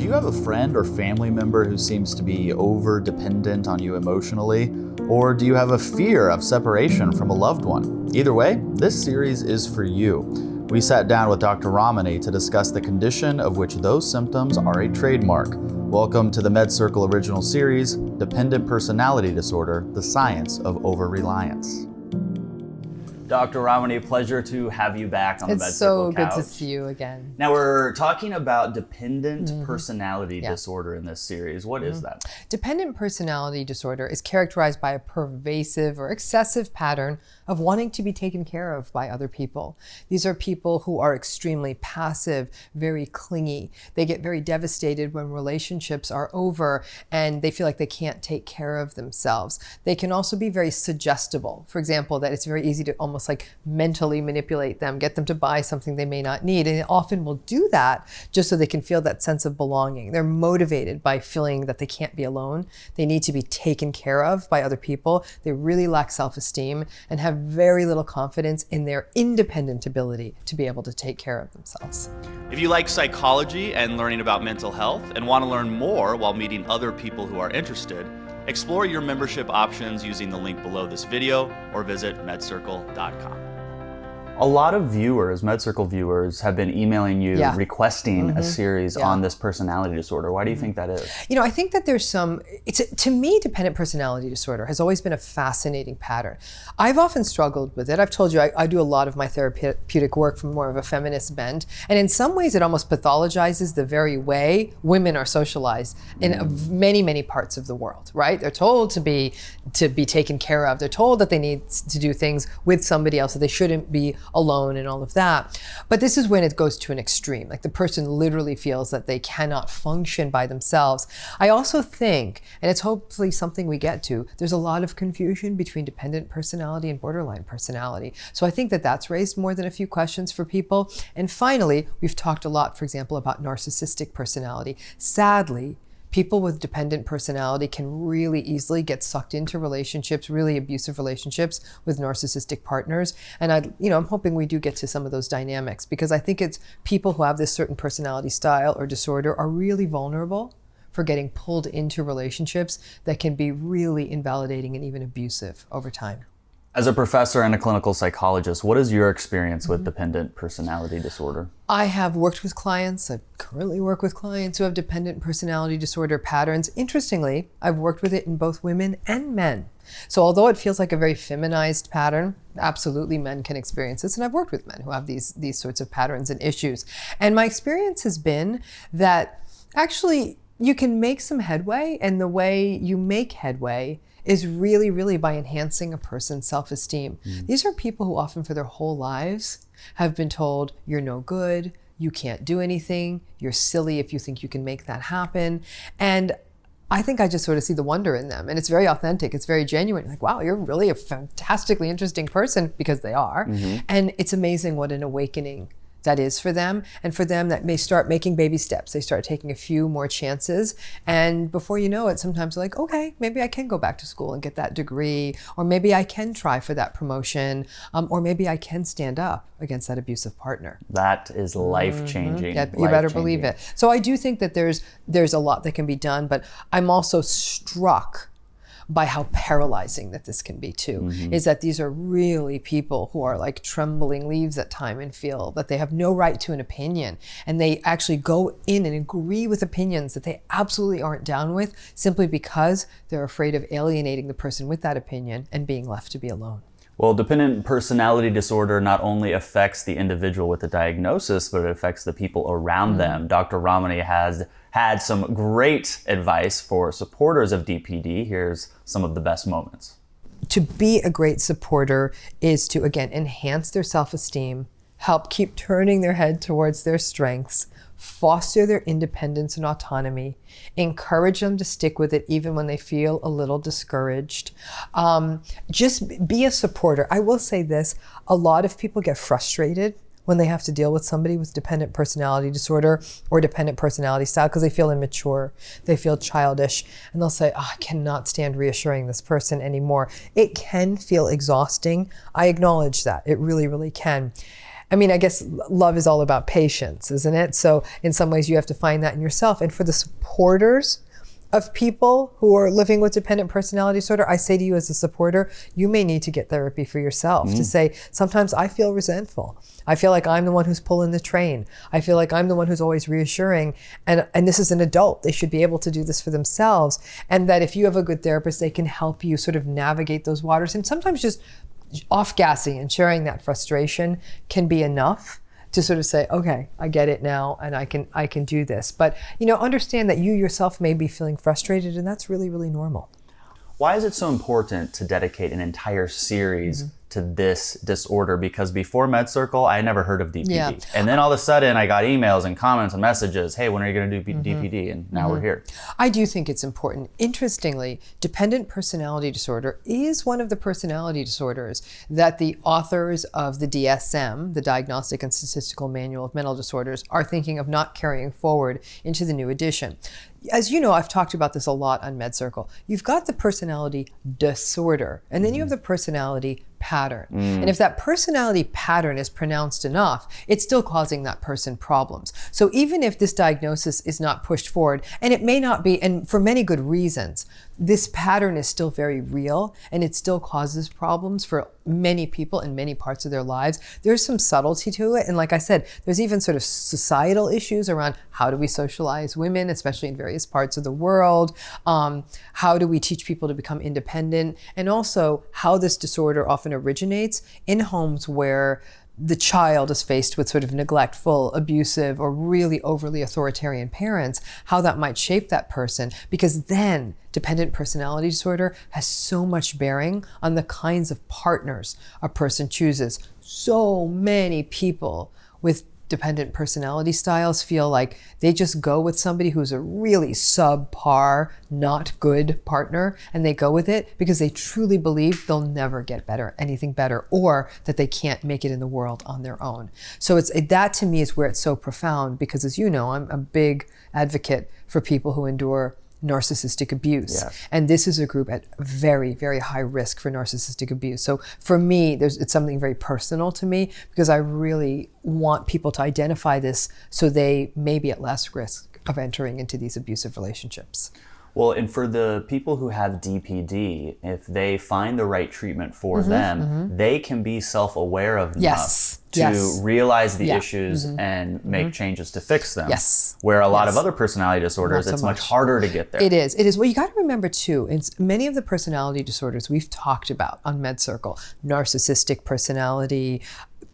you have a friend or family member who seems to be over-dependent on you emotionally? Or do you have a fear of separation from a loved one? Either way, this series is for you. We sat down with Dr. Ramani to discuss the condition of which those symptoms are a trademark. Welcome to the MedCircle original series, Dependent Personality Disorder, the Science of Over-Reliance. Dr. Ramani, pleasure to have you back on the MedCircle couch. It's so good to see you again. Now we're talking about dependent personality disorder in this series. What is that? Dependent personality disorder is characterized by a pervasive or excessive pattern of wanting to be taken care of by other people. These are people who are extremely passive, very clingy. They get very devastated when relationships are over and they feel like they can't take care of themselves. They can also be very suggestible. For example, that it's very easy to almost like mentally manipulate them, get them to buy something they may not need. And they often will do that just so they can feel that sense of belonging. They're motivated by feeling that they can't be alone. They need to be taken care of by other people. They really lack self-esteem and have very little confidence in their independent ability to be able to take care of themselves. If you like psychology and learning about mental health and want to learn more while meeting other people who are interested, explore your membership options using the link below this video or visit medcircle.com. A lot of viewers, MedCircle viewers, have been emailing you requesting a series on this personality disorder. Why do you think that is? You know, I think that there's to me, dependent personality disorder has always been a fascinating pattern. I've often struggled with it. I've told you, I do a lot of my therapeutic work from more of a feminist bent. And in some ways, it almost pathologizes the very way women are socialized in many, many parts of the world, right? They're told to be taken care of. They're told that they need to do things with somebody else, that they shouldn't be alone and all of that. But this is when it goes to an extreme. Like the person literally feels that they cannot function by themselves. I also think, and it's hopefully something we get to, there's a lot of confusion between dependent personality and borderline personality. So I think that that's raised more than a few questions for people. And finally, we've talked a lot, for example, about narcissistic personality. Sadly, people with dependent personality can really easily get sucked into relationships, really abusive relationships with narcissistic partners. And I'm hoping we do get to some of those dynamics, because I think it's people who have this certain personality style or disorder are really vulnerable for getting pulled into relationships that can be really invalidating and even abusive over time. As a professor and a clinical psychologist, what is your experience with dependent personality disorder? I have worked with clients, I currently work with clients who have dependent personality disorder patterns. Interestingly, I've worked with it in both women and men. So although it feels like a very feminized pattern, absolutely men can experience this. And I've worked with men who have these sorts of patterns and issues. And my experience has been that actually you can make some headway, and the way you make headway is really, really by enhancing a person's self-esteem. These are people who often for their whole lives have been told, you're no good, you can't do anything, you're silly if you think you can make that happen. And I think I just sort of see the wonder in them. And it's very authentic, it's very genuine. Like, wow, you're really a fantastically interesting person, because they are. And it's amazing what an awakening that is for them. And for them, that may start making baby steps. They start taking a few more chances. And before you know it, sometimes they're like, okay, maybe I can go back to school and get that degree, or maybe I can try for that promotion, or maybe I can stand up against that abusive partner. That is life-changing. Yeah, you better believe it. So I do think that there's a lot that can be done, but I'm also struck by how paralyzing that this can be too, is that these are really people who are like trembling leaves at time and feel that they have no right to an opinion. And they actually go in and agree with opinions that they absolutely aren't down with, simply because they're afraid of alienating the person with that opinion and being left to be alone. Well, dependent personality disorder not only affects the individual with the diagnosis, but it affects the people around them. Dr. Ramani has had some great advice for supporters of DPD. Here's some of the best moments. To be a great supporter is to, again, enhance their self-esteem, help keep turning their head towards their strengths, foster their independence and autonomy, encourage them to stick with it even when they feel a little discouraged. Just be a supporter. I will say this, a lot of people get frustrated when they have to deal with somebody with dependent personality disorder or dependent personality style, because they feel immature, they feel childish, and they'll say, oh, I cannot stand reassuring this person anymore. It can feel exhausting. I acknowledge that. It really, really can. I mean, I guess love is all about patience, isn't it? So in some ways you have to find that in yourself. And for the supporters of people who are living with dependent personality disorder, I say to you as a supporter, you may need to get therapy for yourself to say, sometimes I feel resentful. I feel like I'm the one who's pulling the train. I feel like I'm the one who's always reassuring. And this is an adult. They should be able to do this for themselves. And that if you have a good therapist, they can help you sort of navigate those waters. And sometimes just off-gassing and sharing that frustration can be enough to sort of say, okay, I get it now, and I can do this. But understand that you yourself may be feeling frustrated, and that's really, really normal. Why is it so important to dedicate an entire series to this disorder? Because before MedCircle, I had never heard of DPD. Yeah. And then all of a sudden I got emails and comments and messages, hey, when are you going to do DPD? And now we're here. I do think it's important. Interestingly, dependent personality disorder is one of the personality disorders that the authors of the DSM, the Diagnostic and Statistical Manual of Mental Disorders, are thinking of not carrying forward into the new edition. As you know, I've talked about this a lot on MedCircle. You've got the personality disorder, and then you have the personality pattern. And if that personality pattern is pronounced enough, it's still causing that person problems. So even if this diagnosis is not pushed forward, and it may not be, and for many good reasons, this pattern is still very real, and it still causes problems for many people in many parts of their lives. There's some subtlety to it. And like I said, there's even sort of societal issues around how do we socialize women, especially in various parts of the world? How do we teach people to become independent? And also how this disorder often originates in homes where the child is faced with sort of neglectful, abusive, or really overly authoritarian parents, how that might shape that person, because then dependent personality disorder has so much bearing on the kinds of partners a person chooses. So many people with dependent personality styles feel like they just go with somebody who's a really subpar, not good partner, and they go with it because they truly believe they'll never get anything better, or that they can't make it in the world on their own. So that to me is where it's so profound, because as you know, I'm a big advocate for people who endure narcissistic abuse. Yes. And this is a group at very, very high risk for narcissistic abuse. So for me, it's something very personal to me, because I really want people to identify this so they may be at less risk of entering into these abusive relationships. Well, and for the people who have DPD, if they find the right treatment for them, they can be self-aware of enough to realize the issues and make changes to fix them. Yes. Where a lot of other personality disorders, Not so it's much much. harder to get there. It is. Well, you got to remember too, in many of the personality disorders we've talked about on MedCircle, narcissistic personality,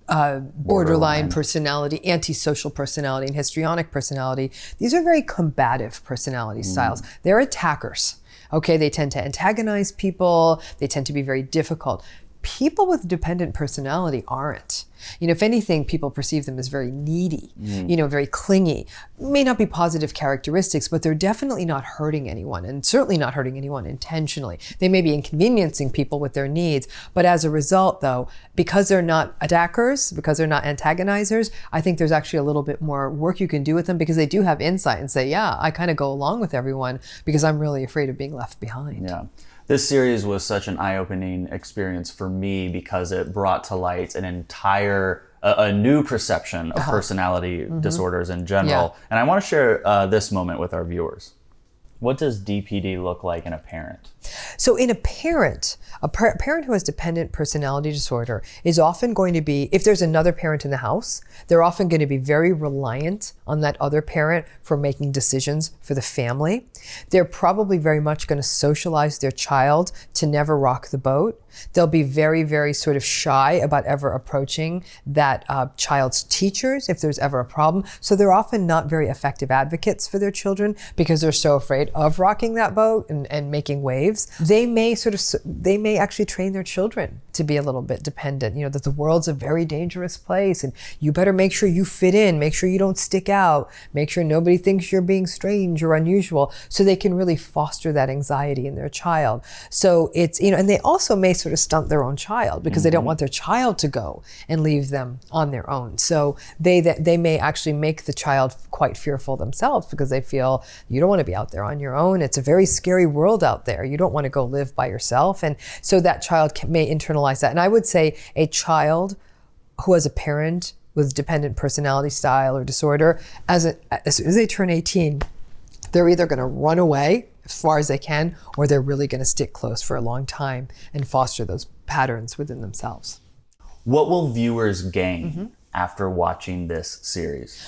borderline personality, antisocial personality, and histrionic personality. These are very combative personality styles. They're attackers. Okay, they tend to antagonize people. They tend to be very difficult. People with dependent personality aren't. If anything, people perceive them as very needy, very clingy. May not be positive characteristics, but they're definitely not hurting anyone, and certainly not hurting anyone intentionally. They may be inconveniencing people with their needs, but as a result, though, because they're not attackers, because they're not antagonizers, I think there's actually a little bit more work you can do with them, because they do have insight and say, yeah, I kind of go along with everyone because I'm really afraid of being left behind. Yeah. This series was such an eye-opening experience for me, because it brought to light an entire, a new perception of personality disorders in general. And I want to share this moment with our viewers. What does DPD look like in a parent? So in a parent who has dependent personality disorder is often going to be, if there's another parent in the house, they're often going to be very reliant on that other parent for making decisions for the family. They're probably very much going to socialize their child to never rock the boat. They'll be very, very sort of shy about ever approaching that child's teachers if there's ever a problem. So they're often not very effective advocates for their children, because they're so afraid of rocking that boat and making waves. They may actually train their children to be a little bit dependent, that the world's a very dangerous place and you better make sure you fit in, make sure you don't stick out, make sure nobody thinks you're being strange or unusual, so they can really foster that anxiety in their child. So it's, and they also may sort of stunt their own child, because they don't want their child to go and leave them on their own. So they may actually make the child quite fearful themselves, because they feel you don't want to be out there on your own. It's a very scary world out there. You don't want to go live by yourself. And so that child may internalize that. And I would say a child who has a parent with dependent personality style or disorder, as soon as they turn 18, they're either going to run away as far as they can, or they're really going to stick close for a long time and foster those patterns within themselves. What will viewers gain after watching this series?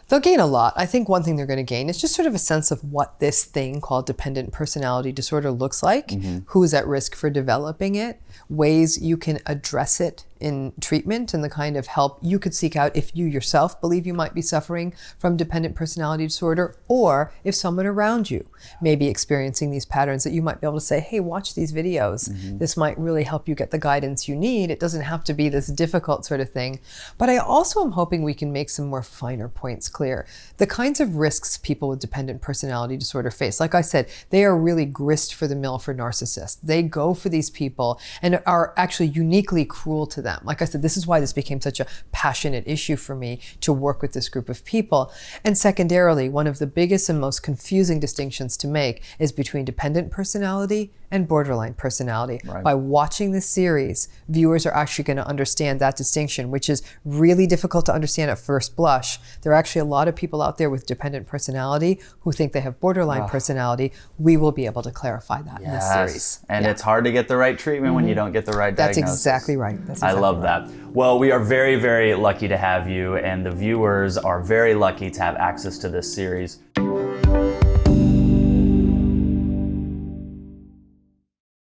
They'll gain a lot. I think one thing they're going to gain is just sort of a sense of what this thing called dependent personality disorder looks like, who is at risk for developing it, ways you can address it in treatment, and the kind of help you could seek out if you yourself believe you might be suffering from dependent personality disorder, or if someone around you may be experiencing these patterns, that you might be able to say, hey, watch these videos. This might really help you get the guidance you need. It doesn't have to be this difficult sort of thing. But I also am hoping we can make some more finer points clear. The kinds of risks people with dependent personality disorder face, like I said, they are really grist for the mill for narcissists. They go for these people and are actually uniquely cruel to them. Like I said, this is why this became such a passionate issue for me to work with this group of people. And secondarily, one of the biggest and most confusing distinctions to make is between dependent personality and borderline personality. Right. By watching this series, viewers are actually going to understand that distinction, which is really difficult to understand at first blush. There are actually a lot of people out there with dependent personality who think they have borderline personality. We will be able to clarify that in this series. And it's hard to get the right treatment when you don't get the right diagnosis. That's exactly right. I love that. Well, we are very, very lucky to have you, and the viewers are very lucky to have access to this series.